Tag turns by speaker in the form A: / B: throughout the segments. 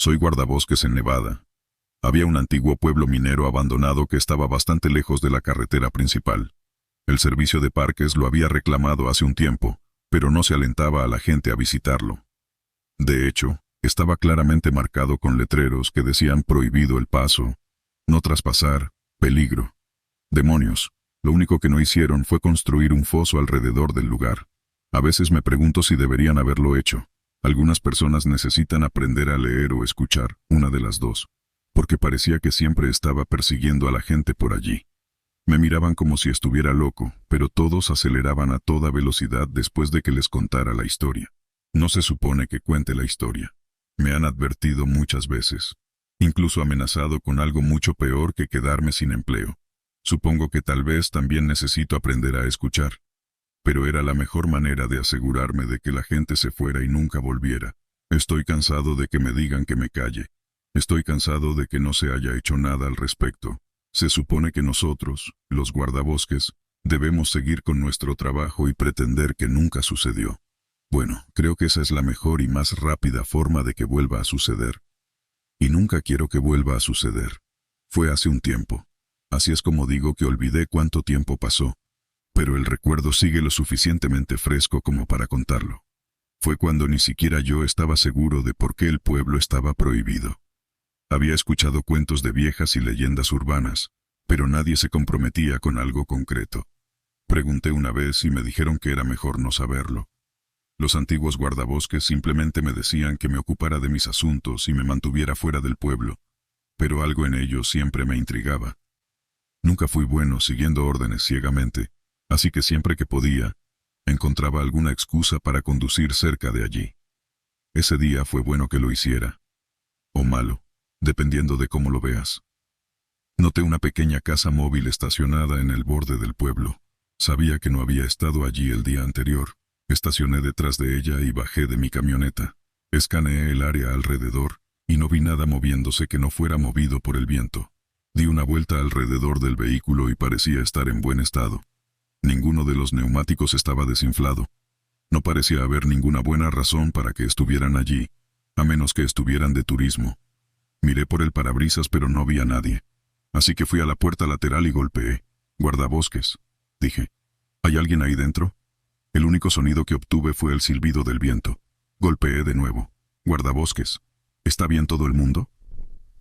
A: Soy guardabosques en Nevada. Había un antiguo pueblo minero abandonado que estaba bastante lejos de la carretera principal. El servicio de parques lo había reclamado hace un tiempo, pero no se alentaba a la gente a visitarlo. De hecho, estaba claramente marcado con letreros que decían prohibido el paso, no traspasar, peligro. Demonios, lo único que no hicieron fue construir un foso alrededor del lugar. A veces me pregunto si deberían haberlo hecho. Algunas personas necesitan aprender a leer o escuchar, una de las dos, porque parecía que siempre estaba persiguiendo a la gente por allí. Me miraban como si estuviera loco, pero todos aceleraban a toda velocidad después de que les contara la historia. No se supone que cuente la historia. Me han advertido muchas veces, incluso amenazado con algo mucho peor que quedarme sin empleo. Supongo que tal vez también necesito aprender a escuchar. Pero era la mejor manera de asegurarme de que la gente se fuera y nunca volviera. Estoy cansado de que me digan que me calle. Estoy cansado de que no se haya hecho nada al respecto. Se supone que nosotros, los guardabosques, debemos seguir con nuestro trabajo y pretender que nunca sucedió. Bueno, creo que esa es la mejor y más rápida forma de que vuelva a suceder. Y nunca quiero que vuelva a suceder. Fue hace un tiempo. Así es como digo que olvidé cuánto tiempo pasó. Pero el recuerdo sigue lo suficientemente fresco como para contarlo. Fue cuando ni siquiera yo estaba seguro de por qué el pueblo estaba prohibido. Había escuchado cuentos de viejas y leyendas urbanas, pero nadie se comprometía con algo concreto. Pregunté una vez y me dijeron que era mejor no saberlo. Los antiguos guardabosques simplemente me decían que me ocupara de mis asuntos y me mantuviera fuera del pueblo, pero algo en ello siempre me intrigaba. Nunca fui bueno siguiendo órdenes ciegamente, así que siempre que podía, encontraba alguna excusa para conducir cerca de allí. Ese día fue bueno que lo hiciera, o malo, dependiendo de cómo lo veas. Noté una pequeña casa móvil estacionada en el borde del pueblo. Sabía que no había estado allí el día anterior. Estacioné detrás de ella y bajé de mi camioneta. Escaneé el área alrededor, y no vi nada moviéndose que no fuera movido por el viento. Di una vuelta alrededor del vehículo y parecía estar en buen estado. Ninguno de los neumáticos estaba desinflado. No parecía haber ninguna buena razón para que estuvieran allí, a menos que estuvieran de turismo. Miré por el parabrisas pero no vi a nadie. Así que fui a la puerta lateral y golpeé. «Guardabosques», dije. «¿Hay alguien ahí dentro?» El único sonido que obtuve fue el silbido del viento. Golpeé de nuevo. «Guardabosques, ¿está bien todo el mundo?»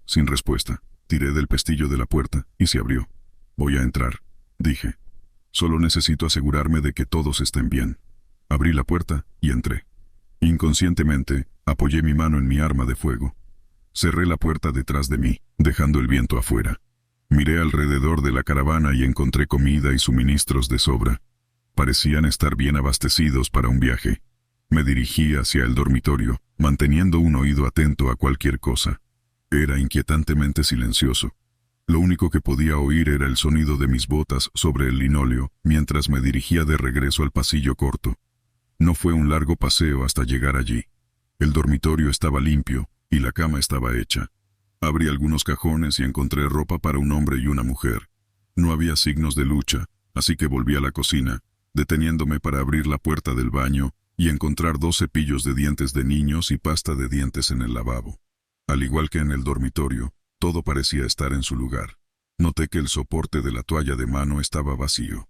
A: Sin respuesta, tiré del pestillo de la puerta y se abrió. «Voy a entrar», dije. «Solo necesito asegurarme de que todos estén bien». Abrí la puerta y entré. Inconscientemente, apoyé mi mano en mi arma de fuego. Cerré la puerta detrás de mí, dejando el viento afuera. Miré alrededor de la caravana y encontré comida y suministros de sobra. Parecían estar bien abastecidos para un viaje. Me dirigí hacia el dormitorio, manteniendo un oído atento a cualquier cosa. Era inquietantemente silencioso. Lo único que podía oír era el sonido de mis botas sobre el linóleo mientras me dirigía de regreso al pasillo corto. No fue un largo paseo hasta llegar allí. El dormitorio estaba limpio y la cama estaba hecha. Abrí algunos cajones y encontré ropa para un hombre y una mujer. No había signos de lucha, así que volví a la cocina, deteniéndome para abrir la puerta del baño y encontrar 2 cepillos de dientes de niños y pasta de dientes en el lavabo. Al igual que en el dormitorio, todo parecía estar en su lugar. Noté que el soporte de la toalla de mano estaba vacío.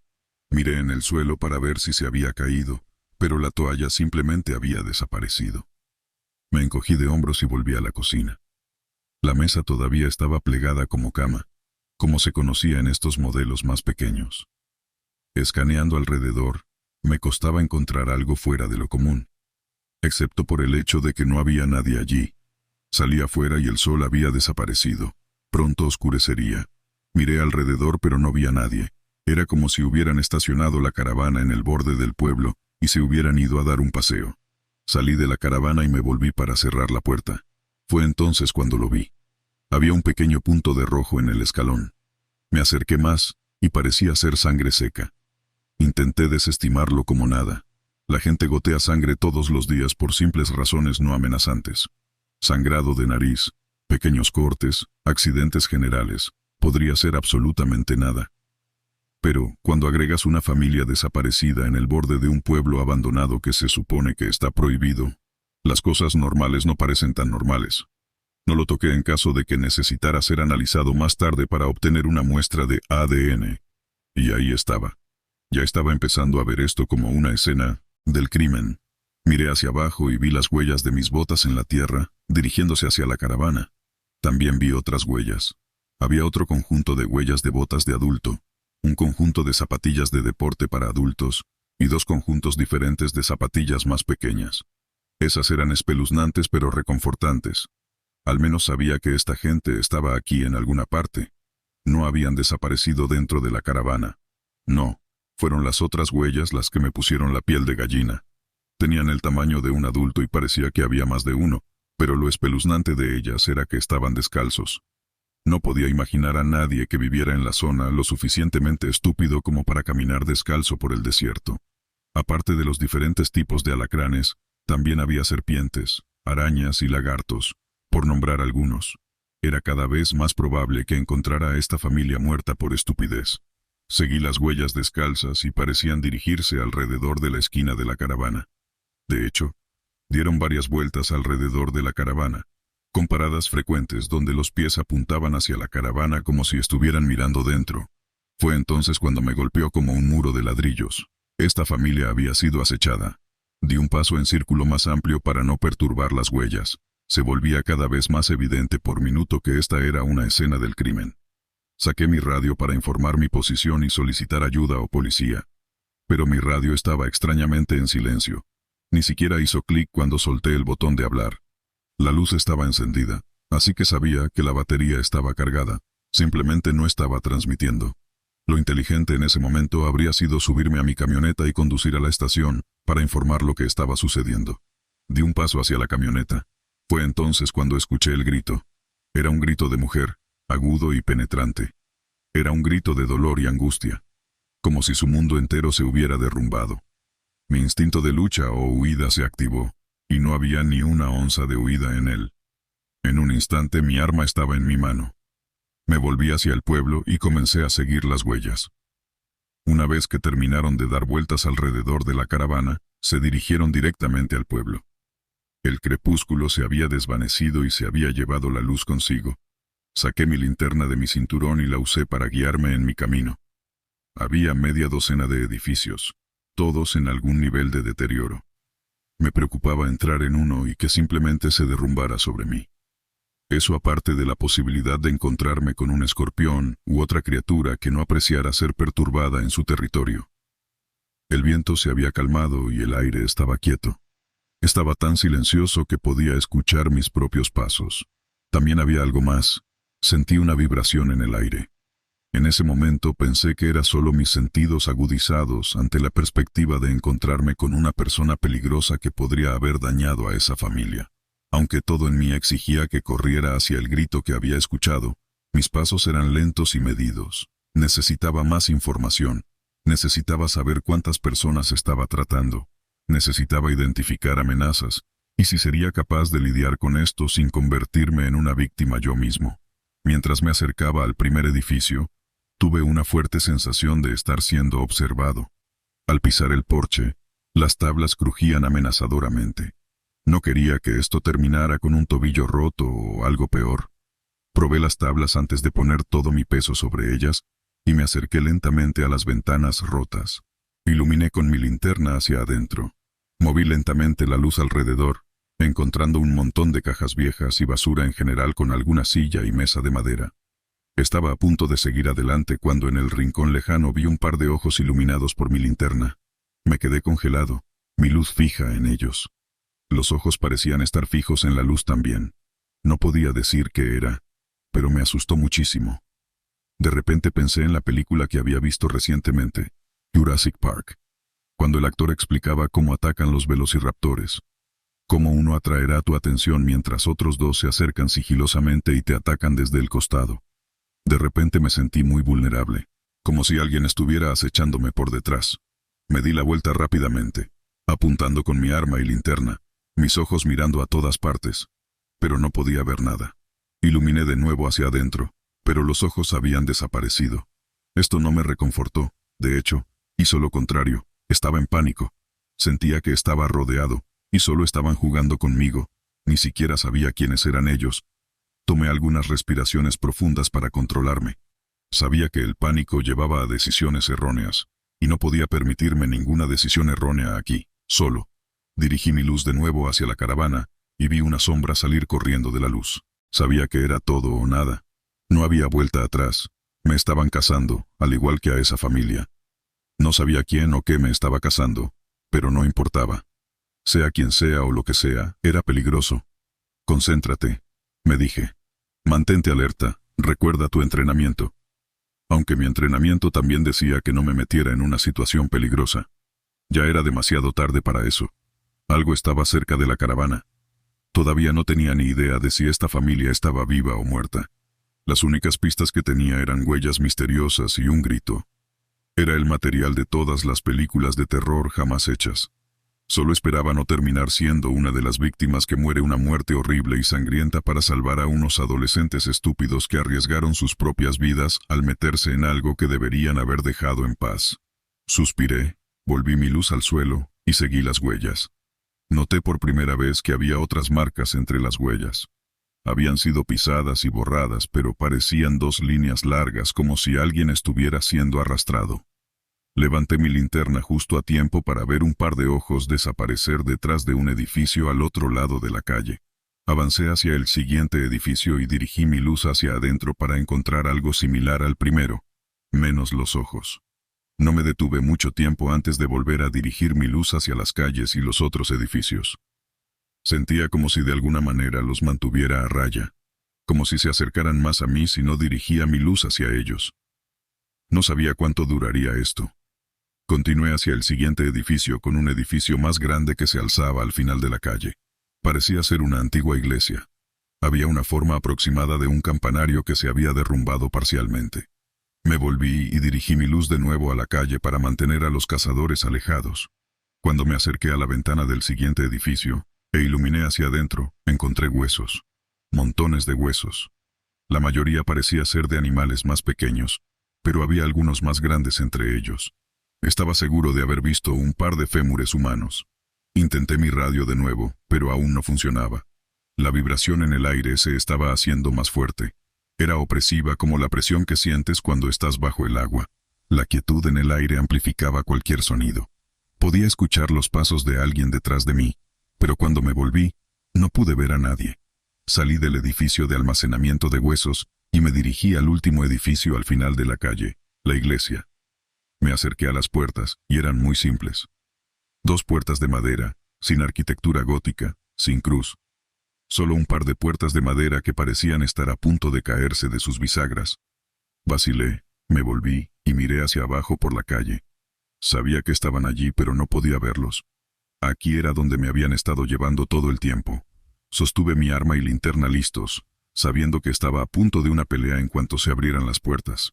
A: Miré en el suelo para ver si se había caído, pero la toalla simplemente había desaparecido. Me encogí de hombros y volví a la cocina. La mesa todavía estaba plegada como cama, como se conocía en estos modelos más pequeños. Escaneando alrededor, me costaba encontrar algo fuera de lo común, excepto por el hecho de que no había nadie allí. Salí afuera y el sol había desaparecido. Pronto oscurecería. Miré alrededor pero no vi a nadie. Era como si hubieran estacionado la caravana en el borde del pueblo y se hubieran ido a dar un paseo. Salí de la caravana y me volví para cerrar la puerta. Fue entonces cuando lo vi. Había un pequeño punto de rojo en el escalón. Me acerqué más y parecía ser sangre seca. Intenté desestimarlo como nada. La gente gotea sangre todos los días por simples razones no amenazantes. Sangrado de nariz, pequeños cortes, accidentes generales. Podría ser absolutamente nada. Pero, cuando agregas una familia desaparecida en el borde de un pueblo abandonado que se supone que está prohibido, las cosas normales no parecen tan normales. No lo toqué en caso de que necesitara ser analizado más tarde para obtener una muestra de ADN. Y ahí estaba. Ya estaba empezando a ver esto como una escena del crimen. Miré hacia abajo y vi las huellas de mis botas en la tierra, dirigiéndose hacia la caravana. También vi otras huellas. Había otro conjunto de huellas de botas de adulto, un conjunto de zapatillas de deporte para adultos, y dos conjuntos diferentes de zapatillas más pequeñas. Esas eran espeluznantes pero reconfortantes. Al menos sabía que esta gente estaba aquí en alguna parte. No habían desaparecido dentro de la caravana. No, fueron las otras huellas las que me pusieron la piel de gallina. Tenían el tamaño de un adulto y parecía que había más de uno, pero lo espeluznante de ellas era que estaban descalzos. No podía imaginar a nadie que viviera en la zona lo suficientemente estúpido como para caminar descalzo por el desierto. Aparte de los diferentes tipos de alacranes, también había serpientes, arañas y lagartos, por nombrar algunos. Era cada vez más probable que encontrara a esta familia muerta por estupidez. Seguí las huellas descalzas y parecían dirigirse alrededor de la esquina de la caravana. De hecho, dieron varias vueltas alrededor de la caravana, con paradas frecuentes donde los pies apuntaban hacia la caravana como si estuvieran mirando dentro. Fue entonces cuando me golpeó como un muro de ladrillos. Esta familia había sido acechada. Di un paso en círculo más amplio para no perturbar las huellas. Se volvía cada vez más evidente por minuto que esta era una escena del crimen. Saqué mi radio para informar mi posición y solicitar ayuda o policía. Pero mi radio estaba extrañamente en silencio. Ni siquiera hizo clic cuando solté el botón de hablar. La luz estaba encendida, así que sabía que la batería estaba cargada. Simplemente no estaba transmitiendo. Lo inteligente en ese momento habría sido subirme a mi camioneta y conducir a la estación para informar lo que estaba sucediendo. Di un paso hacia la camioneta. Fue entonces cuando escuché el grito. Era un grito de mujer, agudo y penetrante. Era un grito de dolor y angustia, como si su mundo entero se hubiera derrumbado. Mi instinto de lucha o huida se activó, y no había ni una onza de huida en él. En un instante mi arma estaba en mi mano. Me volví hacia el pueblo y comencé a seguir las huellas. Una vez que terminaron de dar vueltas alrededor de la caravana, se dirigieron directamente al pueblo. El crepúsculo se había desvanecido y se había llevado la luz consigo. Saqué mi linterna de mi cinturón y la usé para guiarme en mi camino. Había media docena de edificios, todos en algún nivel de deterioro. Me preocupaba entrar en uno y que simplemente se derrumbara sobre mí. Eso aparte de la posibilidad de encontrarme con un escorpión u otra criatura que no apreciara ser perturbada en su territorio. El viento se había calmado y el aire estaba quieto. Estaba tan silencioso que podía escuchar mis propios pasos. También había algo más. Sentí una vibración en el aire. En ese momento pensé que era solo mis sentidos agudizados ante la perspectiva de encontrarme con una persona peligrosa que podría haber dañado a esa familia. Aunque todo en mí exigía que corriera hacia el grito que había escuchado, mis pasos eran lentos y medidos. Necesitaba más información. Necesitaba saber cuántas personas estaba tratando. Necesitaba identificar amenazas, y si sería capaz de lidiar con esto sin convertirme en una víctima yo mismo. Mientras me acercaba al primer edificio, tuve una fuerte sensación de estar siendo observado. Al pisar el porche, las tablas crujían amenazadoramente. No quería que esto terminara con un tobillo roto o algo peor. Probé las tablas antes de poner todo mi peso sobre ellas, y me acerqué lentamente a las ventanas rotas. Iluminé con mi linterna hacia adentro. Moví lentamente la luz alrededor, encontrando un montón de cajas viejas y basura en general con alguna silla y mesa de madera. Estaba a punto de seguir adelante cuando en el rincón lejano vi un par de ojos iluminados por mi linterna. Me quedé congelado, mi luz fija en ellos. Los ojos parecían estar fijos en la luz también. No podía decir qué era, pero me asustó muchísimo. De repente pensé en la película que había visto recientemente, Jurassic Park, cuando el actor explicaba cómo atacan los velociraptores, cómo uno atraerá tu atención mientras otros dos se acercan sigilosamente y te atacan desde el costado. De repente me sentí muy vulnerable, como si alguien estuviera acechándome por detrás. Me di la vuelta rápidamente, apuntando con mi arma y linterna, mis ojos mirando a todas partes, pero no podía ver nada. Iluminé de nuevo hacia adentro, pero los ojos habían desaparecido. Esto no me reconfortó, de hecho, hizo lo contrario, estaba en pánico. Sentía que estaba rodeado, y solo estaban jugando conmigo, ni siquiera sabía quiénes eran ellos. Tomé algunas respiraciones profundas para controlarme. Sabía que el pánico llevaba a decisiones erróneas, y no podía permitirme ninguna decisión errónea aquí, solo. Dirigí mi luz de nuevo hacia la caravana, y vi una sombra salir corriendo de la luz. Sabía que era todo o nada. No había vuelta atrás. Me estaban cazando, al igual que a esa familia. No sabía quién o qué me estaba cazando, pero no importaba. Sea quien sea o lo que sea, era peligroso. Concéntrate, me dije. Mantente alerta, recuerda tu entrenamiento. Aunque mi entrenamiento también decía que no me metiera en una situación peligrosa. Ya era demasiado tarde para eso. Algo estaba cerca de la caravana. Todavía no tenía ni idea de si esta familia estaba viva o muerta. Las únicas pistas que tenía eran huellas misteriosas y un grito. Era el material de todas las películas de terror jamás hechas. Solo esperaba no terminar siendo una de las víctimas que muere una muerte horrible y sangrienta para salvar a unos adolescentes estúpidos que arriesgaron sus propias vidas al meterse en algo que deberían haber dejado en paz. Suspiré, volví mi luz al suelo y seguí las huellas. Noté por primera vez que había otras marcas entre las huellas. Habían sido pisadas y borradas, pero parecían dos líneas largas como si alguien estuviera siendo arrastrado. Levanté mi linterna justo a tiempo para ver un par de ojos desaparecer detrás de un edificio al otro lado de la calle. Avancé hacia el siguiente edificio y dirigí mi luz hacia adentro para encontrar algo similar al primero, menos los ojos. No me detuve mucho tiempo antes de volver a dirigir mi luz hacia las calles y los otros edificios. Sentía como si de alguna manera los mantuviera a raya, como si se acercaran más a mí si no dirigía mi luz hacia ellos. No sabía cuánto duraría esto. Continué hacia el siguiente edificio con un edificio más grande que se alzaba al final de la calle. Parecía ser una antigua iglesia. Había una forma aproximada de un campanario que se había derrumbado parcialmente. Me volví y dirigí mi luz de nuevo a la calle para mantener a los cazadores alejados. Cuando me acerqué a la ventana del siguiente edificio e iluminé hacia adentro, encontré huesos. Montones de huesos. La mayoría parecía ser de animales más pequeños, pero había algunos más grandes entre ellos. Estaba seguro de haber visto un par de fémures humanos. Intenté mi radio de nuevo, pero aún no funcionaba. La vibración en el aire se estaba haciendo más fuerte. Era opresiva como la presión que sientes cuando estás bajo el agua. La quietud en el aire amplificaba cualquier sonido. Podía escuchar los pasos de alguien detrás de mí, pero cuando me volví, no pude ver a nadie. Salí del edificio de almacenamiento de huesos y me dirigí al último edificio al final de la calle, la iglesia. Me acerqué a las puertas y eran muy simples. 2 puertas de madera, sin arquitectura gótica, sin cruz. Solo un par de puertas de madera que parecían estar a punto de caerse de sus bisagras. Vacilé, me volví y miré hacia abajo por la calle. Sabía que estaban allí, pero no podía verlos. Aquí era donde me habían estado llevando todo el tiempo. Sostuve mi arma y linterna listos, sabiendo que estaba a punto de una pelea en cuanto se abrieran las puertas.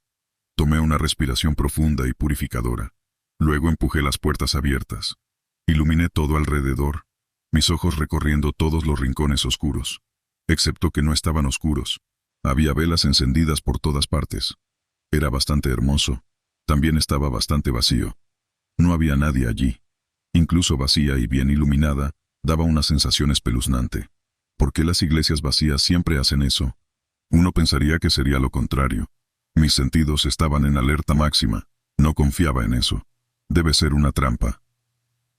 A: Tomé una respiración profunda y purificadora. Luego empujé las puertas abiertas. Iluminé todo alrededor, mis ojos recorriendo todos los rincones oscuros. Excepto que no estaban oscuros. Había velas encendidas por todas partes. Era bastante hermoso. También estaba bastante vacío. No había nadie allí. Incluso vacía y bien iluminada, daba una sensación espeluznante. ¿Por qué las iglesias vacías siempre hacen eso? Uno pensaría que sería lo contrario. Mis sentidos estaban en alerta máxima. No confiaba en eso. Debe ser una trampa.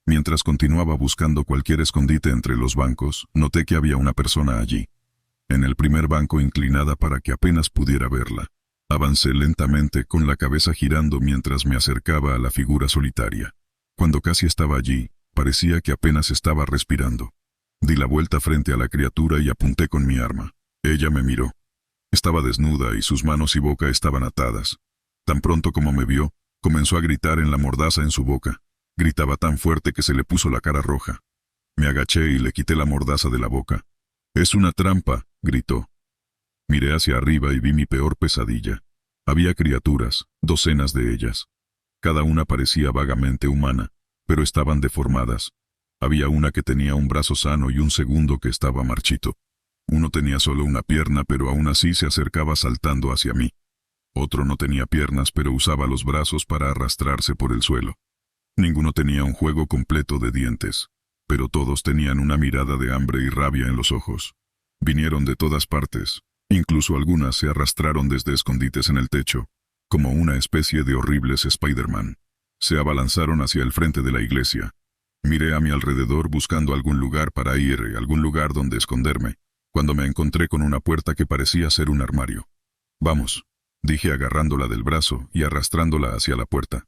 A: Mientras continuaba buscando cualquier escondite entre los bancos, noté que había una persona allí. En el primer banco inclinada para que apenas pudiera verla. Avancé lentamente con la cabeza girando mientras me acercaba a la figura solitaria. Cuando casi estaba allí, parecía que apenas estaba respirando. Di la vuelta frente a la criatura y apunté con mi arma. Ella me miró. Estaba desnuda y sus manos y boca estaban atadas. Tan pronto como me vio, comenzó a gritar en la mordaza en su boca. Gritaba tan fuerte que se le puso la cara roja. Me agaché y le quité la mordaza de la boca. «¡Es una trampa!», gritó. Miré hacia arriba y vi mi peor pesadilla. Había criaturas, docenas de ellas. Cada una parecía vagamente humana, pero estaban deformadas. Había una que tenía un brazo sano y un segundo que estaba marchito. Uno tenía solo una pierna, pero aún así se acercaba saltando hacia mí. Otro no tenía piernas, pero usaba los brazos para arrastrarse por el suelo. Ninguno tenía un juego completo de dientes, pero todos tenían una mirada de hambre y rabia en los ojos. Vinieron de todas partes, Incluso algunas se arrastraron desde escondites en el techo, como una especie de horribles Spider-Man. Se abalanzaron hacia el frente de la iglesia. Miré a mi alrededor buscando algún lugar para ir, algún lugar donde esconderme, cuando me encontré con una puerta que parecía ser un armario. «Vamos», dije agarrándola del brazo y arrastrándola hacia la puerta.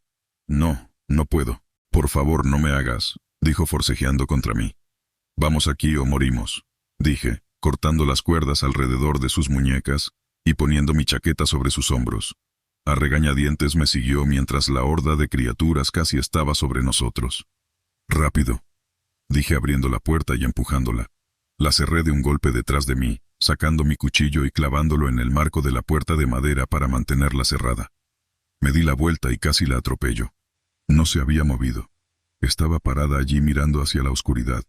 A: «No, no puedo. Por favor, no me hagas», dijo forcejeando contra mí. «Vamos aquí o morimos», dije, cortando las cuerdas alrededor de sus muñecas y poniendo mi chaqueta sobre sus hombros. A regañadientes me siguió mientras la horda de criaturas casi estaba sobre nosotros. «Rápido», dije abriendo la puerta y empujándola. La cerré de un golpe detrás de mí, sacando mi cuchillo y clavándolo en el marco de la puerta de madera para mantenerla cerrada. Me di la vuelta y casi la atropello. No se había movido. Estaba parada allí mirando hacia la oscuridad.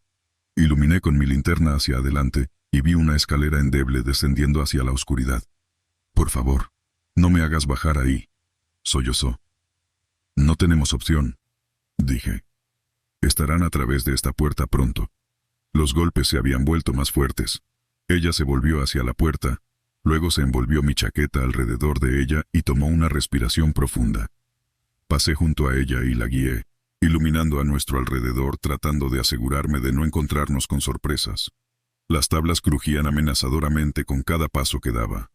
A: Iluminé con mi linterna hacia adelante y vi una escalera endeble descendiendo hacia la oscuridad. «Por favor, no me hagas bajar ahí», sollozó. «No tenemos opción», dije. «Estarán a través de esta puerta pronto». Los golpes se habían vuelto más fuertes. Ella se volvió hacia la puerta, luego se envolvió mi chaqueta alrededor de ella y tomó una respiración profunda. Pasé junto a ella y la guié, iluminando a nuestro alrededor tratando de asegurarme de no encontrarnos con sorpresas. Las tablas crujían amenazadoramente con cada paso que daba.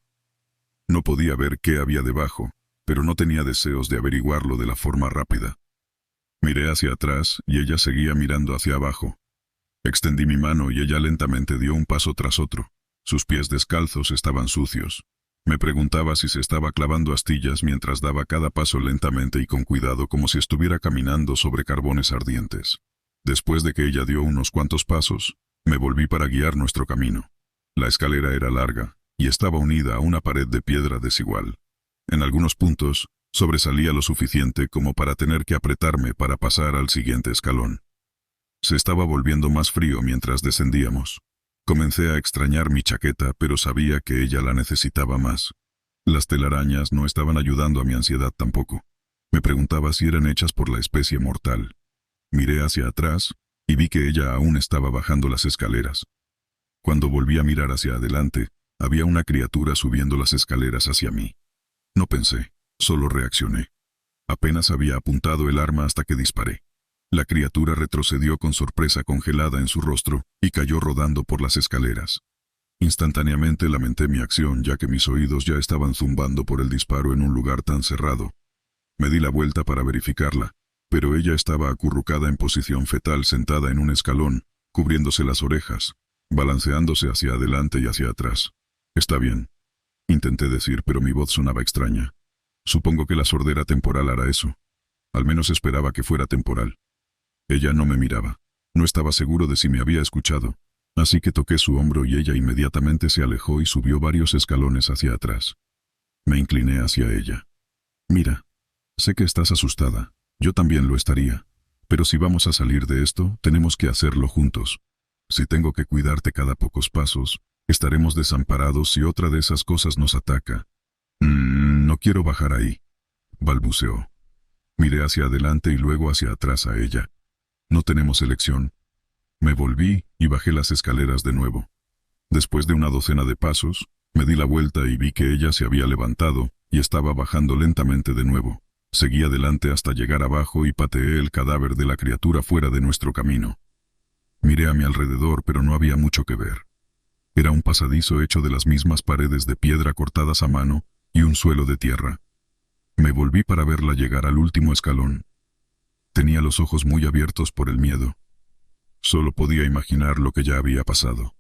A: No podía ver qué había debajo, pero no tenía deseos de averiguarlo de la forma rápida. Miré hacia atrás y ella seguía mirando hacia abajo. Extendí mi mano y ella lentamente dio un paso tras otro. Sus pies descalzos estaban sucios. Me preguntaba si se estaba clavando astillas mientras daba cada paso lentamente y con cuidado como si estuviera caminando sobre carbones ardientes. Después de que ella dio unos cuantos pasos, me volví para guiar nuestro camino. La escalera era larga y estaba unida a una pared de piedra desigual. En algunos puntos, sobresalía lo suficiente como para tener que apretarme para pasar al siguiente escalón. Se estaba volviendo más frío mientras descendíamos. Comencé a extrañar mi chaqueta, pero sabía que ella la necesitaba más. Las telarañas no estaban ayudando a mi ansiedad tampoco. Me preguntaba si eran hechas por la especie mortal. Miré hacia atrás y vi que ella aún estaba bajando las escaleras. Cuando volví a mirar hacia adelante, había una criatura subiendo las escaleras hacia mí. No pensé, solo reaccioné. Apenas había apuntado el arma hasta que disparé. La criatura retrocedió con sorpresa congelada en su rostro y cayó rodando por las escaleras. Instantáneamente lamenté mi acción, ya que mis oídos ya estaban zumbando por el disparo en un lugar tan cerrado. Me di la vuelta para verificarla, pero ella estaba acurrucada en posición fetal sentada en un escalón, cubriéndose las orejas, balanceándose hacia adelante y hacia atrás. «Está bien», intenté decir, pero mi voz sonaba extraña. Supongo que la sordera temporal hará eso. Al menos esperaba que fuera temporal. Ella no me miraba. No estaba seguro de si me había escuchado, así que toqué su hombro y ella inmediatamente se alejó y subió varios escalones hacia atrás. Me incliné hacia ella. «Mira, sé que estás asustada. Yo también lo estaría. Pero si vamos a salir de esto, tenemos que hacerlo juntos. Si tengo que cuidarte cada pocos pasos, estaremos desamparados si otra de esas cosas nos ataca». No quiero bajar ahí», balbuceó. Miré hacia adelante y luego hacia atrás a ella. «No tenemos elección». Me volví y bajé las escaleras de nuevo. Después de una docena de pasos, me di la vuelta y vi que ella se había levantado y estaba bajando lentamente de nuevo. Seguí adelante hasta llegar abajo y pateé el cadáver de la criatura fuera de nuestro camino. Miré a mi alrededor, pero no había mucho que ver. Era un pasadizo hecho de las mismas paredes de piedra cortadas a mano y un suelo de tierra. Me volví para verla llegar al último escalón. Tenía los ojos muy abiertos por el miedo. Solo podía imaginar lo que ya había pasado.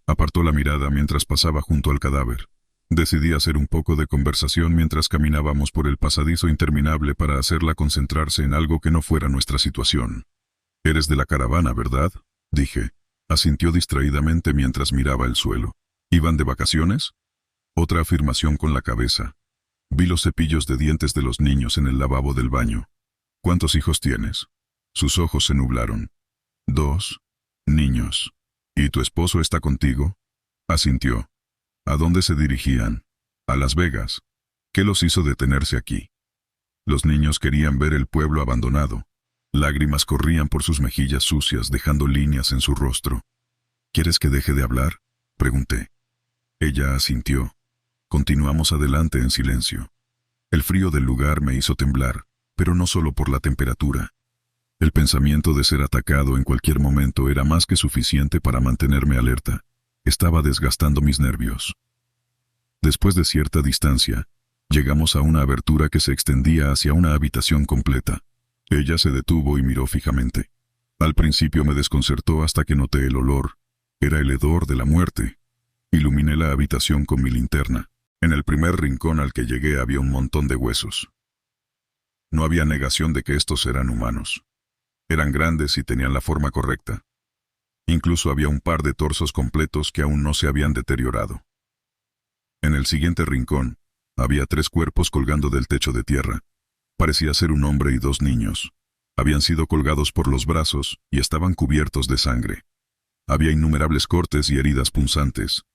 A: Apartó la mirada mientras pasaba junto al cadáver. Decidí hacer un poco de conversación mientras caminábamos por el pasadizo interminable para hacerla concentrarse en algo que no fuera nuestra situación. «Eres de la caravana, ¿verdad?», dije. Asintió distraídamente mientras miraba el suelo. «¿Iban de vacaciones?». Otra afirmación con la cabeza. Vi los cepillos de dientes de los niños en el lavabo del baño. «¿Cuántos hijos tienes?». Sus ojos se nublaron. «2 niños». «¿Y tu esposo está contigo?». Asintió. «¿A dónde se dirigían?». «A Las Vegas». «¿Qué los hizo detenerse aquí?». Los niños querían ver el pueblo abandonado. Lágrimas corrían por sus mejillas sucias, dejando líneas en su rostro. «¿Quieres que deje de hablar?», pregunté. Ella asintió. Continuamos adelante en silencio. El frío del lugar me hizo temblar, pero no solo por la temperatura. El pensamiento de ser atacado en cualquier momento era más que suficiente para mantenerme alerta. Estaba desgastando mis nervios. Después de cierta distancia, llegamos a una abertura que se extendía hacia una habitación completa. Ella se detuvo y miró fijamente. Al principio me desconcertó hasta que noté el olor. Era el hedor de la muerte. Iluminé la habitación con mi linterna. En el primer rincón al que llegué había un montón de huesos. No había negación de que estos eran humanos. Eran grandes y tenían la forma correcta. Incluso había un par de torsos completos que aún no se habían deteriorado. En el siguiente rincón, había 3 cuerpos colgando del techo de tierra. Parecía ser un hombre y 2 niños. Habían sido colgados por los brazos y estaban cubiertos de sangre. Había innumerables cortes y heridas punzantes,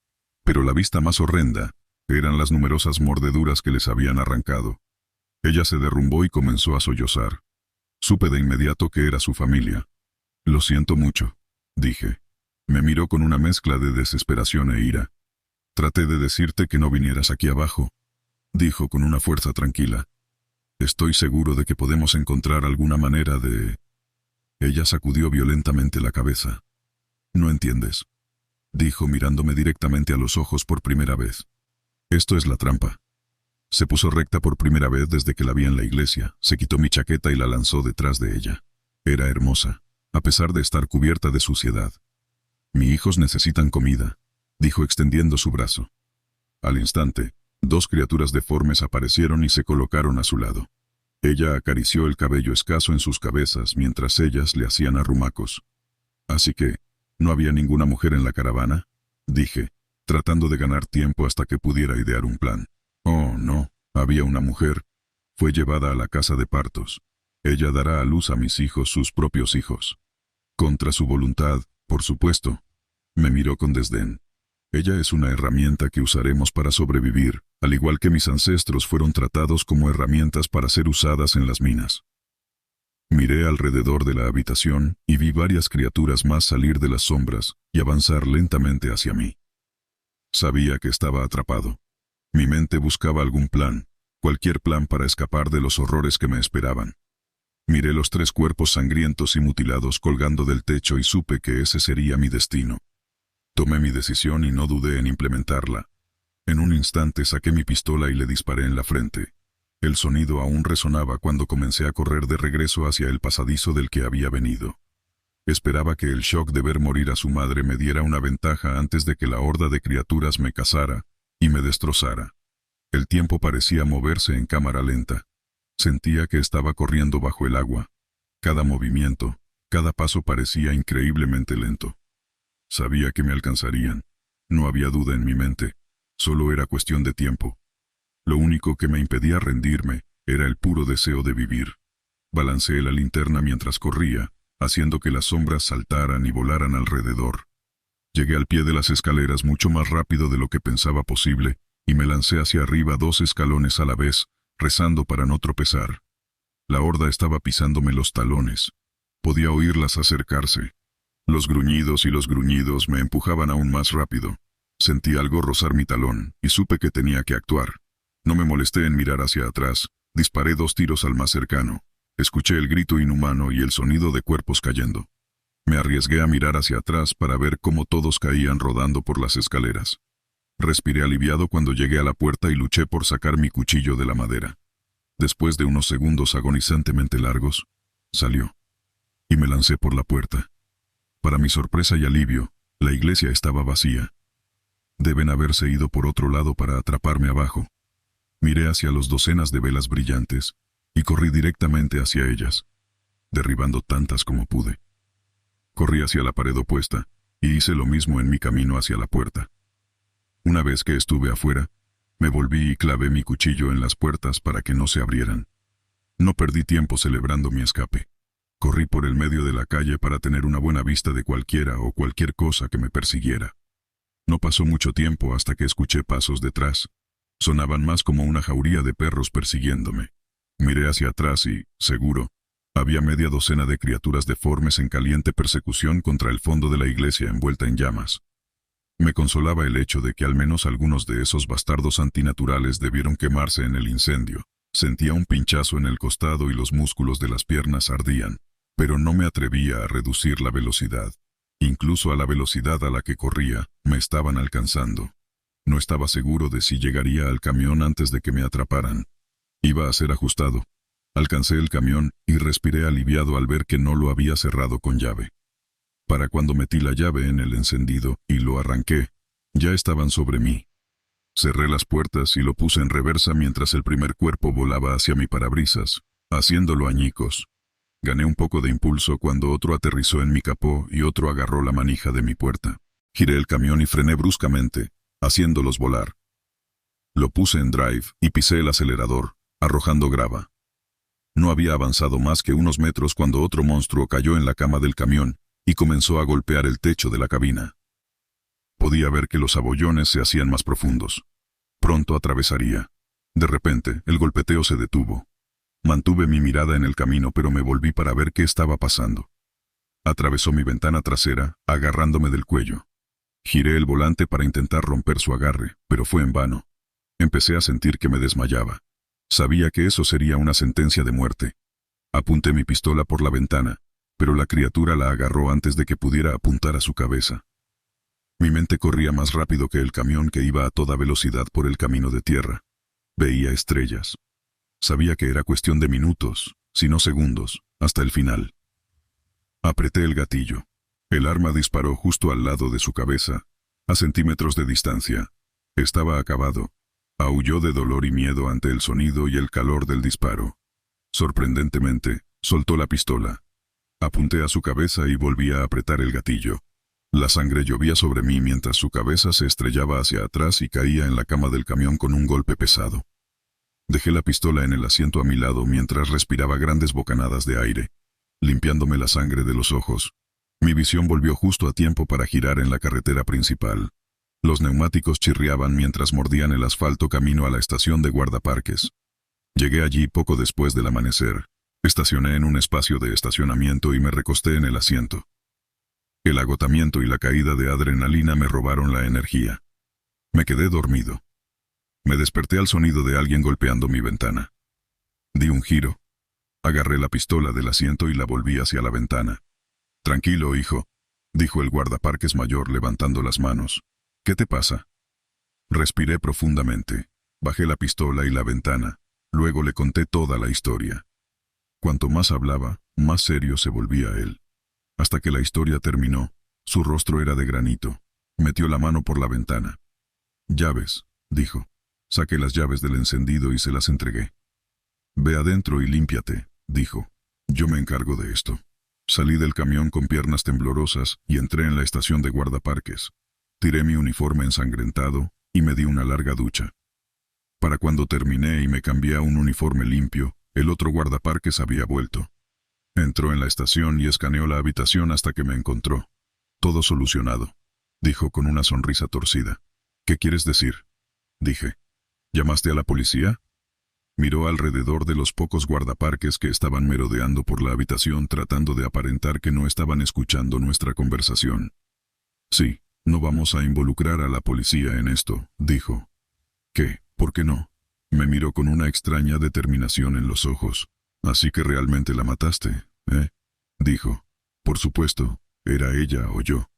A: pero la vista más horrenda eran las numerosas mordeduras que les habían arrancado. Ella se derrumbó y comenzó a sollozar. Supe de inmediato que era su familia. «Lo siento mucho», dije. Me miró con una mezcla de desesperación e ira. «Traté de decirte que no vinieras aquí abajo», dijo con una fuerza tranquila. «Estoy seguro de que podemos encontrar alguna manera de...». Ella sacudió violentamente la cabeza. «No entiendes», dijo mirándome directamente a los ojos por primera vez. «Esto es la trampa». Se puso recta por primera vez desde que la vi en la iglesia, se quitó mi chaqueta y la lanzó detrás de ella. Era hermosa, a pesar de estar cubierta de suciedad. «Mis hijos necesitan comida», dijo extendiendo su brazo. Al instante, 2 criaturas deformes aparecieron y se colocaron a su lado. Ella acarició el cabello escaso en sus cabezas mientras ellas le hacían arrumacos. «Así que, ¿no había ninguna mujer en la caravana?», dije, tratando de ganar tiempo hasta que pudiera idear un plan. «Oh, no, había una mujer. Fue llevada a la casa de partos. Ella dará a luz a mis hijos, sus propios hijos». «Contra su voluntad, por supuesto». Me miró con desdén. «Ella es una herramienta que usaremos para sobrevivir, al igual que mis ancestros fueron tratados como herramientas para ser usadas en las minas». Miré alrededor de la habitación y vi varias criaturas más salir de las sombras y avanzar lentamente hacia mí. Sabía que estaba atrapado. Mi mente buscaba algún plan, cualquier plan para escapar de los horrores que me esperaban. Miré los 3 cuerpos sangrientos y mutilados colgando del techo y supe que ese sería mi destino. Tomé mi decisión y no dudé en implementarla. En un instante saqué mi pistola y le disparé en la frente. El sonido aún resonaba cuando comencé a correr de regreso hacia el pasadizo del que había venido. Esperaba que el shock de ver morir a su madre me diera una ventaja antes de que la horda de criaturas me cazara y me destrozara. El tiempo parecía moverse en cámara lenta. Sentía que estaba corriendo bajo el agua. Cada movimiento, cada paso parecía increíblemente lento. Sabía que me alcanzarían. No había duda en mi mente. Solo era cuestión de tiempo. Lo único que me impedía rendirme era el puro deseo de vivir. Balanceé la linterna mientras corría, haciendo que las sombras saltaran y volaran alrededor. Llegué al pie de las escaleras mucho más rápido de lo que pensaba posible y me lancé hacia arriba 2 escalones a la vez, rezando para no tropezar. La horda estaba pisándome los talones. Podía oírlas acercarse. Los gruñidos y los gruñidos me empujaban aún más rápido. Sentí algo rozar mi talón y supe que tenía que actuar. No me molesté en mirar hacia atrás. Disparé 2 tiros al más cercano. Escuché el grito inhumano y el sonido de cuerpos cayendo. Me arriesgué a mirar hacia atrás para ver cómo todos caían rodando por las escaleras. Respiré aliviado cuando llegué a la puerta y luché por sacar mi cuchillo de la madera. Después de unos segundos agonizantemente largos, salió. Y me lancé por la puerta. Para mi sorpresa y alivio, la iglesia estaba vacía. Deben haberse ido por otro lado para atraparme abajo. Miré hacia las docenas de velas brillantes y corrí directamente hacia ellas, derribando tantas como pude. Corrí hacia la pared opuesta y hice lo mismo en mi camino hacia la puerta. Una vez que estuve afuera, me volví y clavé mi cuchillo en las puertas para que no se abrieran. No perdí tiempo celebrando mi escape. Corrí por el medio de la calle para tener una buena vista de cualquiera o cualquier cosa que me persiguiera. No pasó mucho tiempo hasta que escuché pasos detrás. Sonaban más como una jauría de perros persiguiéndome. Miré hacia atrás y, seguro, había media docena de criaturas deformes en caliente persecución contra el fondo de la iglesia envuelta en llamas. Me consolaba el hecho de que al menos algunos de esos bastardos antinaturales debieron quemarse en el incendio. Sentía un pinchazo en el costado y los músculos de las piernas ardían, pero no me atrevía a reducir la velocidad. Incluso a la velocidad a la que corría, me estaban alcanzando. No estaba seguro de si llegaría al camión antes de que me atraparan. Iba a ser ajustado. Alcancé el camión y respiré aliviado al ver que no lo había cerrado con llave. Para cuando metí la llave en el encendido y lo arranqué, ya estaban sobre mí. Cerré las puertas y lo puse en reversa mientras el primer cuerpo volaba hacia mi parabrisas, haciéndolo añicos. Gané un poco de impulso cuando otro aterrizó en mi capó y otro agarró la manija de mi puerta. Giré el camión y frené bruscamente, haciéndolos volar. Lo puse en drive y pisé el acelerador, arrojando grava. No había avanzado más que unos metros cuando otro monstruo cayó en la cama del camión y comenzó a golpear el techo de la cabina. Podía ver que los abollones se hacían más profundos. Pronto atravesaría. De repente, el golpeteo se detuvo. Mantuve mi mirada en el camino, pero me volví para ver qué estaba pasando. Atravesó mi ventana trasera, agarrándome del cuello. Giré el volante para intentar romper su agarre, pero fue en vano. Empecé a sentir que me desmayaba. Sabía que eso sería una sentencia de muerte. Apunté mi pistola por la ventana, pero la criatura la agarró antes de que pudiera apuntar a su cabeza. Mi mente corría más rápido que el camión que iba a toda velocidad por el camino de tierra. Veía estrellas. Sabía que era cuestión de minutos, si no segundos, hasta el final. Apreté el gatillo. El arma disparó justo al lado de su cabeza, a centímetros de distancia. Estaba acabado. Aulló de dolor y miedo ante el sonido y el calor del disparo. Sorprendentemente, soltó la pistola. Apunté a su cabeza y volví a apretar el gatillo. La sangre llovía sobre mí mientras su cabeza se estrellaba hacia atrás y caía en la cama del camión con un golpe pesado. Dejé la pistola en el asiento a mi lado mientras respiraba grandes bocanadas de aire, limpiándome la sangre de los ojos. Mi visión volvió justo a tiempo para girar en la carretera principal. Los neumáticos chirriaban mientras mordían el asfalto camino a la estación de guardaparques. Llegué allí poco después del amanecer. Estacioné en un espacio de estacionamiento y me recosté en el asiento. El agotamiento y la caída de adrenalina me robaron la energía. Me quedé dormido. Me desperté al sonido de alguien golpeando mi ventana. Di un giro. Agarré la pistola del asiento y la volví hacia la ventana. «Tranquilo, hijo», dijo el guardaparques mayor levantando las manos. «¿Qué te pasa?» Respiré profundamente. Bajé la pistola y la ventana. Luego le conté toda la historia. Cuanto más hablaba, más serio se volvía él. Hasta que la historia terminó, su rostro era de granito. Metió la mano por la ventana. «Llaves», dijo. Saqué las llaves del encendido y se las entregué. «Ve adentro y límpiate», dijo. «Yo me encargo de esto». Salí del camión con piernas temblorosas y entré en la estación de guardaparques. Tiré mi uniforme ensangrentado y me di una larga ducha. Para cuando terminé y me cambié a un uniforme limpio, el otro guardaparques había vuelto. Entró en la estación y escaneó la habitación hasta que me encontró. «Todo solucionado», dijo con una sonrisa torcida. «¿Qué quieres decir?», dije. «¿Llamaste a la policía?». Miró alrededor de los pocos guardaparques que estaban merodeando por la habitación tratando de aparentar que no estaban escuchando nuestra conversación. «Sí, no vamos a involucrar a la policía en esto», dijo. «¿Qué? ¿Por qué no?». Me miró con una extraña determinación en los ojos. «Así que realmente la mataste, ¿eh?», dijo. «Por supuesto, era ella o yo».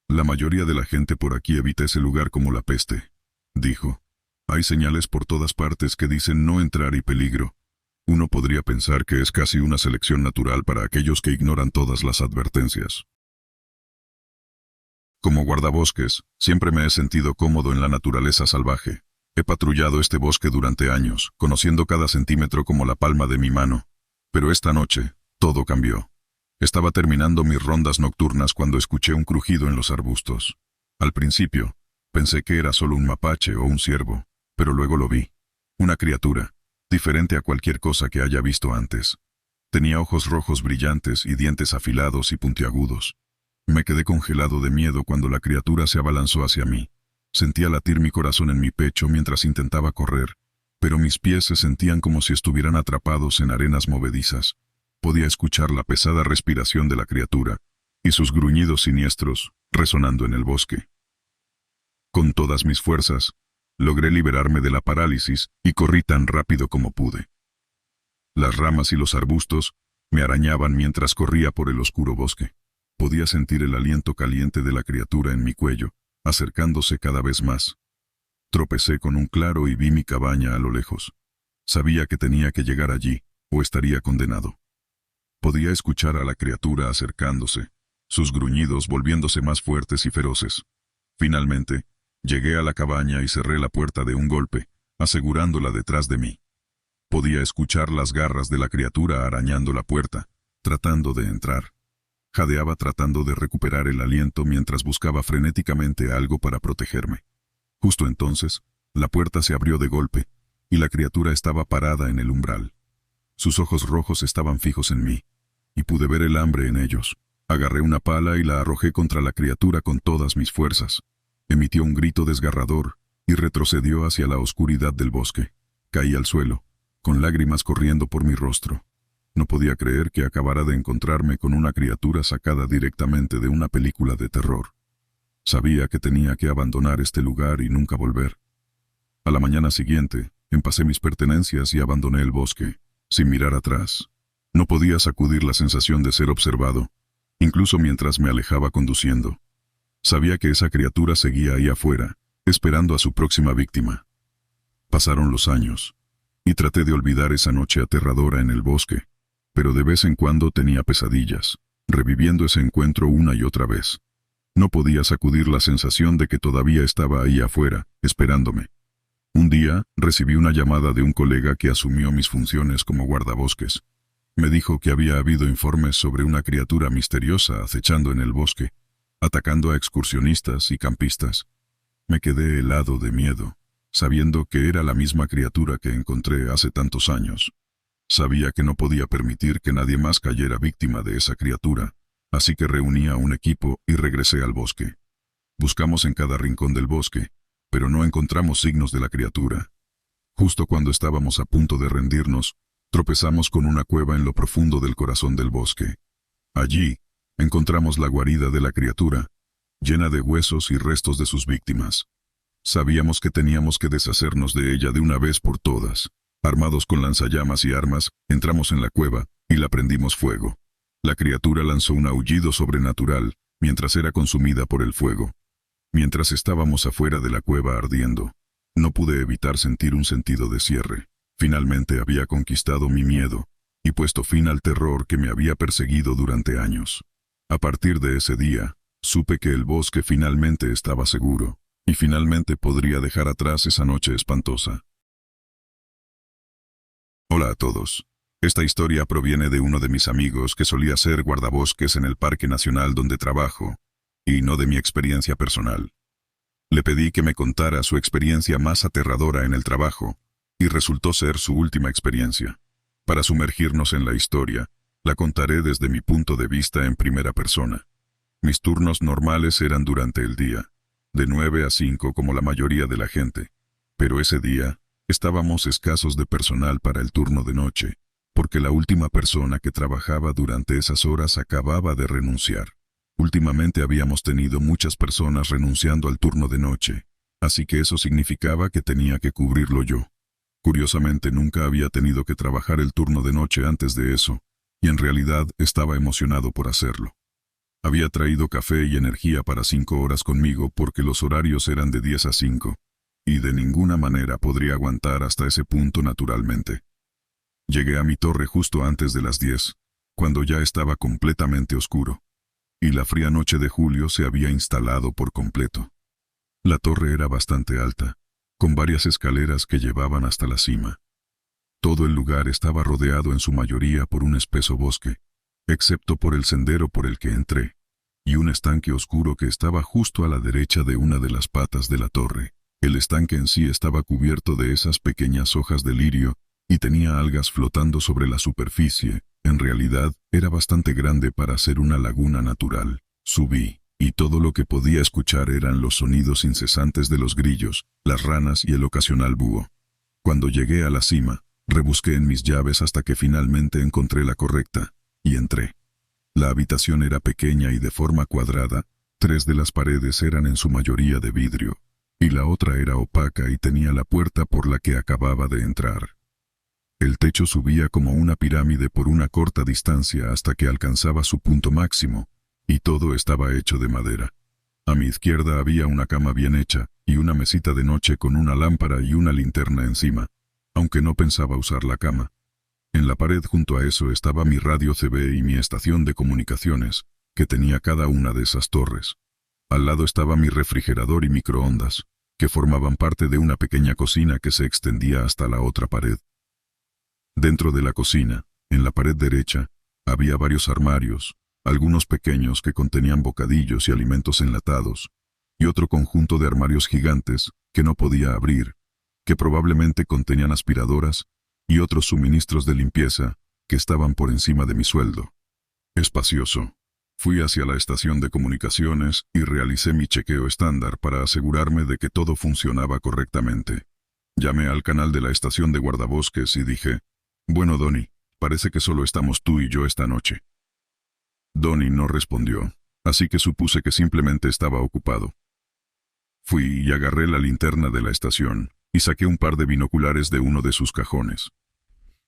A: «La mayoría de la gente por aquí evita ese lugar como la peste», dijo. «Hay señales por todas partes que dicen no entrar y peligro. Uno podría pensar que es casi una selección natural para aquellos que ignoran todas las advertencias». Como guardabosques, siempre me he sentido cómodo en la naturaleza salvaje. He patrullado este bosque durante años, conociendo cada centímetro como la palma de mi mano. Pero esta noche, todo cambió. Estaba terminando mis rondas nocturnas cuando escuché un crujido en los arbustos. Al principio, pensé que era solo un mapache o un ciervo, pero luego lo vi. Una criatura, diferente a cualquier cosa que haya visto antes. Tenía ojos rojos brillantes y dientes afilados y puntiagudos. Me quedé congelado de miedo cuando la criatura se abalanzó hacia mí. Sentía latir mi corazón en mi pecho mientras intentaba correr, pero mis pies se sentían como si estuvieran atrapados en arenas movedizas. Podía escuchar la pesada respiración de la criatura y sus gruñidos siniestros resonando en el bosque. Con todas mis fuerzas, logré liberarme de la parálisis y corrí tan rápido como pude. Las ramas y los arbustos me arañaban mientras corría por el oscuro bosque. Podía sentir el aliento caliente de la criatura en mi cuello, acercándose cada vez más. Tropecé con un claro y vi mi cabaña a lo lejos. Sabía que tenía que llegar allí, o estaría condenado. Podía escuchar a la criatura acercándose, sus gruñidos volviéndose más fuertes y feroces. Finalmente, llegué a la cabaña y cerré la puerta de un golpe, asegurándola detrás de mí. Podía escuchar las garras de la criatura arañando la puerta, tratando de entrar. Jadeaba tratando de recuperar el aliento mientras buscaba frenéticamente algo para protegerme. Justo entonces, la puerta se abrió de golpe, y la criatura estaba parada en el umbral. Sus ojos rojos estaban fijos en mí, y pude ver el hambre en ellos. Agarré una pala y la arrojé contra la criatura con todas mis fuerzas. Emitió un grito desgarrador, y retrocedió hacia la oscuridad del bosque. Caí al suelo, con lágrimas corriendo por mi rostro. No podía creer que acabara de encontrarme con una criatura sacada directamente de una película de terror. Sabía que tenía que abandonar este lugar y nunca volver. A la mañana siguiente, empacé mis pertenencias y abandoné el bosque, sin mirar atrás. No podía sacudir la sensación de ser observado, incluso mientras me alejaba conduciendo. Sabía que esa criatura seguía ahí afuera, esperando a su próxima víctima. Pasaron los años, y traté de olvidar esa noche aterradora en el bosque, pero de vez en cuando tenía pesadillas, reviviendo ese encuentro una y otra vez. No podía sacudir la sensación de que todavía estaba ahí afuera, esperándome. Un día, recibí una llamada de un colega que asumió mis funciones como guardabosques. Me dijo que había habido informes sobre una criatura misteriosa acechando en el bosque, atacando a excursionistas y campistas. Me quedé helado de miedo, sabiendo que era la misma criatura que encontré hace tantos años. Sabía que no podía permitir que nadie más cayera víctima de esa criatura, así que reuní a un equipo y regresé al bosque. Buscamos en cada rincón del bosque, pero no encontramos signos de la criatura. Justo cuando estábamos a punto de rendirnos, tropezamos con una cueva en lo profundo del corazón del bosque. Allí, encontramos la guarida de la criatura, llena de huesos y restos de sus víctimas. Sabíamos que teníamos que deshacernos de ella de una vez por todas. Armados con lanzallamas y armas, entramos en la cueva y la prendimos fuego. La criatura lanzó un aullido sobrenatural mientras era consumida por el fuego. Mientras estábamos afuera de la cueva ardiendo, no pude evitar sentir un sentido de cierre. Finalmente había conquistado mi miedo y puesto fin al terror que me había perseguido durante años. A partir de ese día, supe que el bosque finalmente estaba seguro y finalmente podría dejar atrás esa noche espantosa. Hola a todos. Esta historia proviene de uno de mis amigos que solía ser guardabosques en el Parque Nacional donde trabajo, y no de mi experiencia personal. Le pedí que me contara su experiencia más aterradora en el trabajo, y resultó ser su última experiencia. Para sumergirnos en la historia, la contaré desde mi punto de vista en primera persona. Mis turnos normales eran durante el día, de 9 a 5 como la mayoría de la gente, pero ese día, estábamos escasos de personal para el turno de noche, porque la última persona que trabajaba durante esas horas acababa de renunciar. Últimamente habíamos tenido muchas personas renunciando al turno de noche, así que eso significaba que tenía que cubrirlo yo. Curiosamente nunca había tenido que trabajar el turno de noche antes de eso, y en realidad estaba emocionado por hacerlo. Había traído café y energía para 5 horas conmigo porque los horarios eran de 10 a 5. Y de ninguna manera podría aguantar hasta ese punto naturalmente. Llegué a mi torre justo antes de las 10, cuando ya estaba completamente oscuro, y la fría noche de julio se había instalado por completo. La torre era bastante alta, con varias escaleras que llevaban hasta la cima. Todo el lugar estaba rodeado en su mayoría por un espeso bosque, excepto por el sendero por el que entré, y un estanque oscuro que estaba justo a la derecha de una de las patas de la torre. El estanque en sí estaba cubierto de esas pequeñas hojas de lirio y tenía algas flotando sobre la superficie. En realidad, era bastante grande para ser una laguna natural. Subí, y todo lo que podía escuchar eran los sonidos incesantes de los grillos, las ranas y el ocasional búho. Cuando llegué a la cima, rebusqué en mis llaves hasta que finalmente encontré la correcta, y entré. La habitación era pequeña y de forma cuadrada, 3 de las paredes eran en su mayoría de vidrio. y la otra era opaca y tenía la puerta por la que acababa de entrar. El techo subía como una pirámide por una corta distancia hasta que alcanzaba su punto máximo, y todo estaba hecho de madera. A mi izquierda había una cama bien hecha, y una mesita de noche con una lámpara y una linterna encima, aunque no pensaba usar la cama. En la pared junto a eso estaba mi radio CB y mi estación de comunicaciones, que tenía cada una de esas torres. Al lado estaba mi refrigerador y microondas, que formaban parte de una pequeña cocina que se extendía hasta la otra pared. Dentro de la cocina, en la pared derecha, había varios armarios, algunos pequeños que contenían bocadillos y alimentos enlatados, y otro conjunto de armarios gigantes que no podía abrir, que probablemente contenían aspiradoras y otros suministros de limpieza que estaban por encima de mi sueldo. Espacioso. Fui hacia la estación de comunicaciones y realicé mi chequeo estándar para asegurarme de que todo funcionaba correctamente. Llamé al canal de la estación de guardabosques y dije: «Bueno, Donnie, parece que solo estamos tú y yo esta noche». Donnie no respondió, así que supuse que simplemente estaba ocupado. Fui y agarré la linterna de la estación y saqué un par de binoculares de uno de sus cajones.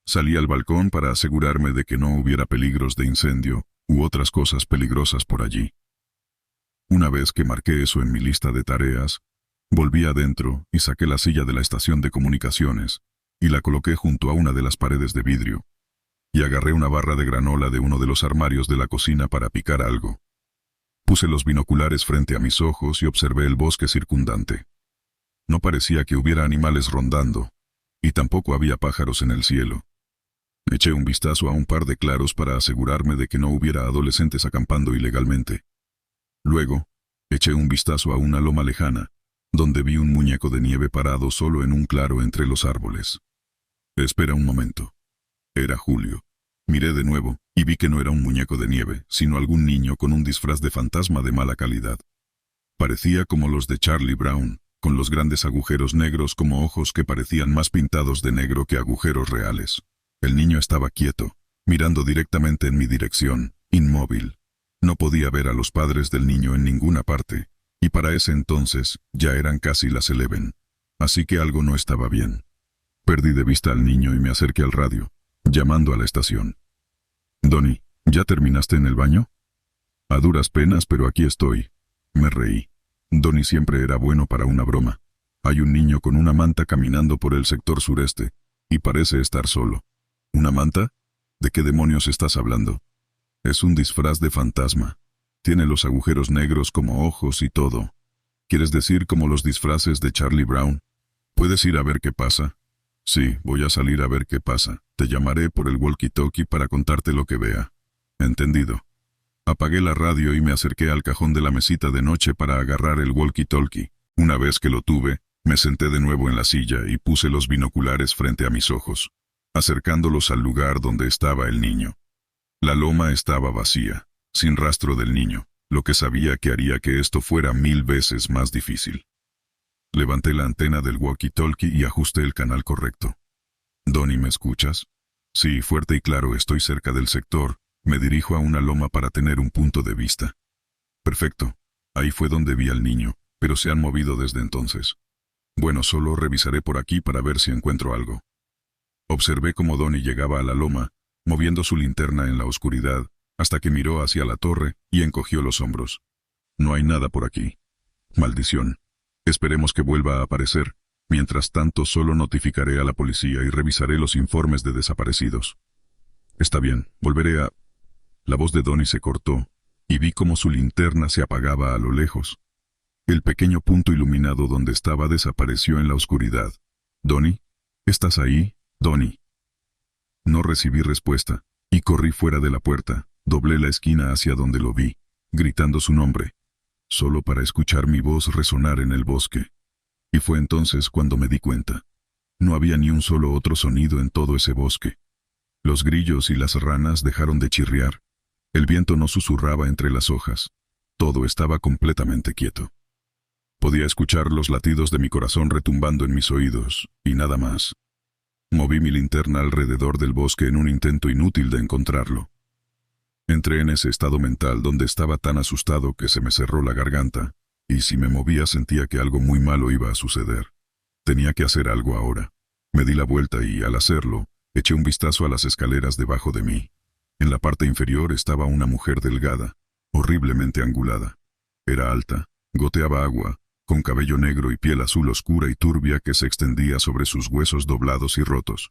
A: Salí al balcón para asegurarme de que no hubiera peligros de incendio u otras cosas peligrosas por allí. Una vez que marqué eso en mi lista de tareas, volví adentro y saqué la silla de la estación de comunicaciones y la coloqué junto a una de las paredes de vidrio, y agarré una barra de granola de uno de los armarios de la cocina para picar algo. Puse los binoculares frente a mis ojos y observé el bosque circundante. No parecía que hubiera animales rondando, y tampoco había pájaros en el cielo. Eché un vistazo a un par de claros para asegurarme de que no hubiera adolescentes acampando ilegalmente. Luego, eché un vistazo a una loma lejana, donde vi un muñeco de nieve parado solo en un claro entre los árboles. Espera un momento. Era Julio. Miré de nuevo, y vi que no era un muñeco de nieve, sino algún niño con un disfraz de fantasma de mala calidad. Parecía como los de Charlie Brown, con los grandes agujeros negros como ojos que parecían más pintados de negro que agujeros reales. El niño estaba quieto, mirando directamente en mi dirección, inmóvil. No podía ver a los padres del niño en ninguna parte, y para ese entonces ya eran casi las 11, así que algo no estaba bien. Perdí de vista al niño y me acerqué al radio, llamando a la estación. «Donnie, ¿ya terminaste en el baño?» «A duras penas, pero aquí estoy». Me reí. Donnie siempre era bueno para una broma. Hay un niño con una manta caminando por el sector sureste, y parece estar solo. ¿Una manta? ¿De qué demonios estás hablando? Es un disfraz de fantasma. Tiene los agujeros negros como ojos y todo. ¿Quieres decir como los disfraces de Charlie Brown? ¿Puedes ir a ver qué pasa? Sí, voy a salir a ver qué pasa. Te llamaré por el walkie-talkie para contarte lo que vea. Entendido. Apagué la radio y me acerqué al cajón de la mesita de noche para agarrar el walkie-talkie. Una vez que lo tuve, me senté de nuevo en la silla y puse los binoculares frente a mis ojos, acercándolos al lugar donde estaba el niño. La loma estaba vacía, sin rastro del niño, lo que sabía que haría que esto fuera 1000 veces más difícil. Levanté la antena del walkie-talkie y ajusté el canal correcto. «Donnie, ¿me escuchas?» «Sí, fuerte y claro, estoy cerca del sector. Me dirijo a una loma para tener un punto de vista». «Perfecto. Ahí fue donde vi al niño, pero se han movido desde entonces». «Bueno, solo revisaré por aquí para ver si encuentro algo». Observé cómo Donnie llegaba a la loma, moviendo su linterna en la oscuridad, hasta que miró hacia la torre y encogió los hombros. «No hay nada por aquí». «Maldición. Esperemos que vuelva a aparecer. Mientras tanto, solo notificaré a la policía y revisaré los informes de desaparecidos». «Está bien, volveré a...» La voz de Donnie se cortó, y vi cómo su linterna se apagaba a lo lejos. El pequeño punto iluminado donde estaba desapareció en la oscuridad. «¿Donnie? ¿Estás ahí, Donnie?» No recibí respuesta, y corrí fuera de la puerta, doblé la esquina hacia donde lo vi, gritando su nombre, solo para escuchar mi voz resonar en el bosque. Y fue entonces cuando me di cuenta. No había ni un solo otro sonido en todo ese bosque. Los grillos y las ranas dejaron de chirriar. El viento no susurraba entre las hojas. Todo estaba completamente quieto. Podía escuchar los latidos de mi corazón retumbando en mis oídos, y nada más. Moví mi linterna alrededor del bosque en un intento inútil de encontrarlo. Entré en ese estado mental donde estaba tan asustado que se me cerró la garganta, y si me movía sentía que algo muy malo iba a suceder. Tenía que hacer algo ahora. Me di la vuelta y, al hacerlo, eché un vistazo a las escaleras debajo de mí. En la parte inferior estaba una mujer delgada, horriblemente angulada. Era alta, goteaba agua, con cabello negro y piel azul oscura y turbia que se extendía sobre sus huesos doblados y rotos.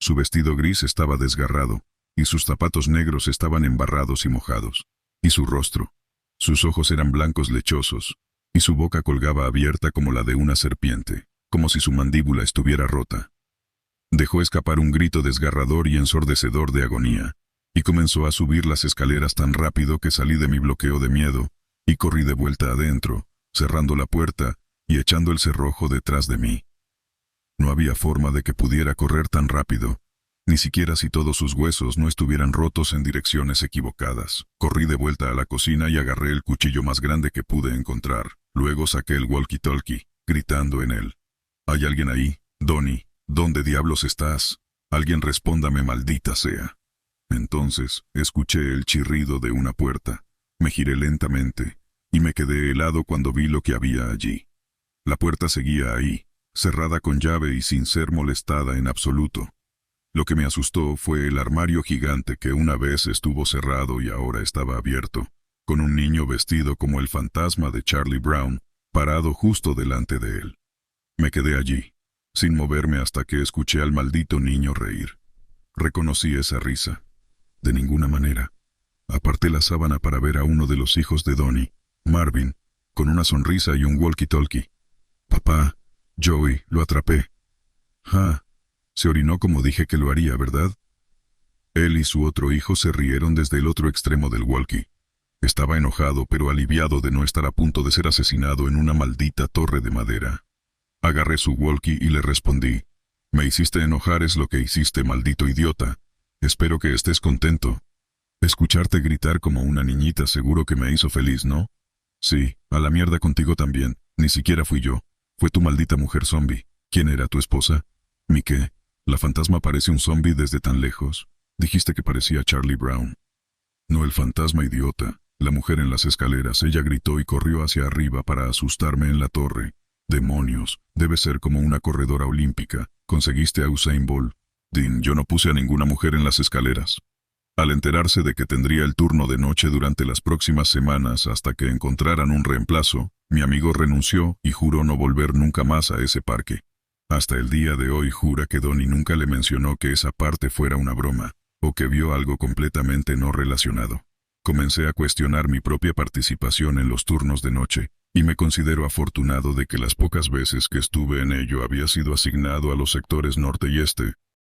A: Su vestido gris estaba desgarrado, y sus zapatos negros estaban embarrados y mojados. Y su rostro. Sus ojos eran blancos lechosos, y su boca colgaba abierta como la de una serpiente, como si su mandíbula estuviera rota. Dejó escapar un grito desgarrador y ensordecedor de agonía, y comenzó a subir las escaleras tan rápido que salí de mi bloqueo de miedo, y corrí de vuelta adentro, cerrando la puerta y echando el cerrojo detrás de mí. No había forma de que pudiera correr tan rápido, ni siquiera si todos sus huesos no estuvieran rotos en direcciones equivocadas. Corrí de vuelta a la cocina y agarré el cuchillo más grande que pude encontrar. Luego saqué el walkie-talkie, gritando en él. ¿Hay alguien ahí? Donnie, ¿dónde diablos estás? Alguien respóndame, maldita sea. Entonces, escuché el chirrido de una puerta. Me giré lentamente, y me quedé helado cuando vi lo que había allí. La puerta seguía ahí, cerrada con llave y sin ser molestada en absoluto. Lo que me asustó fue el armario gigante que una vez estuvo cerrado y ahora estaba abierto, con un niño vestido como el fantasma de Charlie Brown, parado justo delante de él. Me quedé allí, sin moverme hasta que escuché al maldito niño reír. Reconocí esa risa. De ninguna manera. Aparté la sábana para ver a uno de los hijos de Donnie, Marvin, con una sonrisa y un walkie-talkie. Papá, Joey, lo atrapé. Ja. Se orinó como dije que lo haría, ¿verdad? Él y su otro hijo se rieron desde el otro extremo del walkie. Estaba enojado pero aliviado de no estar a punto de ser asesinado en una maldita torre de madera. Agarré su walkie y le respondí. Me hiciste enojar es lo que hiciste, maldito idiota. Espero que estés contento. Escucharte gritar como una niñita seguro que me hizo feliz, ¿no? Sí, a la mierda contigo también. Ni siquiera fui yo. Fue tu maldita mujer zombie. ¿Quién era tu esposa? ¿Mi qué? ¿La fantasma parece un zombie desde tan lejos? Dijiste que parecía Charlie Brown. No, el fantasma, idiota. La mujer en las escaleras. Ella gritó y corrió hacia arriba para asustarme en la torre. Demonios, debe ser como una corredora olímpica. Conseguiste a Usain Bolt. Dean, yo no puse a ninguna mujer en las escaleras. Al enterarse de que tendría el turno de noche durante las próximas semanas hasta que encontraran un reemplazo, mi amigo renunció y juró no volver nunca más a ese parque. Hasta el día de hoy jura que Donnie nunca le mencionó que esa parte fuera una broma, o que vio algo completamente no relacionado. Comencé a cuestionar mi propia participación en los turnos de noche, y me considero afortunado de que las pocas veces que estuve en ello había sido asignado a los sectores norte y este,